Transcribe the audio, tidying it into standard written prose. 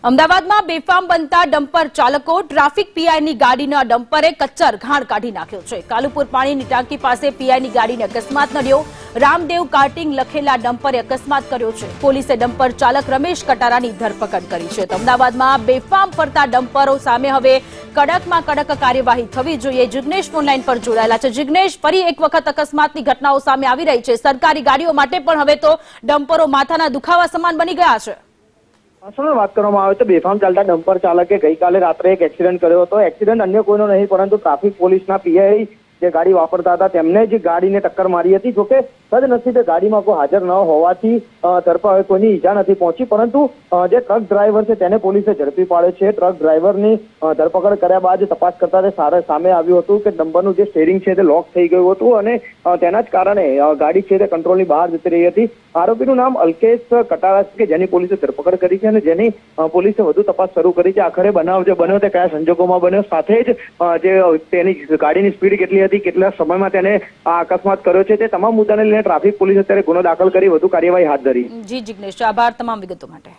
અમદાવાદમાં બેફામ બનતા ડમ્પર ચાલકો ટ્રાફિક પીઆઈની ગાડીના ડમ્પરે કચ્ચર ઘાણ કાઢી નાખ્યો છે। કાલુપુર પાણીની ટાંકી પાસે પીઆઈની ગાડીને અકસ્માત નડ્યો। રામદેવ કાર્ટિંગ લખેલા ડમ્પરે અકસ્માત કર્યો છે। પોલીસે ડમ્પર ચાલક રમેશ કટારાની ધરપકડ કરી છે। અમદાવાદમાં બેફામ ફરતા ડમ્પરો સામે હવે કડકમાં કડક કાર્યવાહી થવી જોઈએ। જિગ્નેશ ફોનલાઈન પર જોડાયેલા છે। જિગ્નેશ, ફરી એક વખત અકસ્માતની ઘટનાઓ સામે આવી રહી છે। સરકારી ગાડીઓ માટે પણ હવે તો ડમ્પરો માથાના દુખાવા સમાન બની ગયા છે। વાત કરવામાં આવે તો બેફામ ચાલતા ડમ્પર ચાલકે ગઈકાલે રાત્રે એક એક્સિડન્ટ કર્યો હતો। એક્સિડન્ટ અન્ય કોઈનો નહીં પરંતુ ટ્રાફિક પોલીસના પીઆઈ જે ગાડી વાપરતા હતા તેમને જ ગાડીને ટક્કર મારી હતી। જોકે સદનસીબે ગાડીમાં કોઈ હાજર ન હોવાથી કોઈની ઈજા નથી પહોંચી, પરંતુ જે ટ્રક ડ્રાઈવર છે તેને પોલીસે ઝડપી પાડ્યો છે। ટ્રક ડ્રાઈવરની ધરપકડ કર્યા બાદ તપાસ કરતા સામે આવ્યું હતું કે ડમ્પરનું જે સ્ટીયરિંગ છે તે લોક થઈ ગયું હતું અને તેના જ કારણે ગાડી છે તે કંટ્રોલની બહાર જતી રહી હતી। આરોપીનું નામ અલ્કેશ કટારા છે, જેની પોલીસે ધરપકડ કરી છે અને જેની પોલીસે વધુ તપાસ શરૂ કરી છે। આખરે બનાવ જે બન્યો તે કયા સંજોગોમાં બન્યો, સાથે જ જે તેની ગાડીની સ્પીડ કેટલી હતી, કેટલા સમયમાં તેને આ અકસ્માત કર્યો છે, તે તમામ મુદ્દાને લઈને ટ્રાફિક પોલીસ અત્યારે ગુનો દાખલ કરી વધુ કાર્યવાહી હાથ ધરી। જી જિગ્નેશ, આભાર તમામ વિગતો માટે।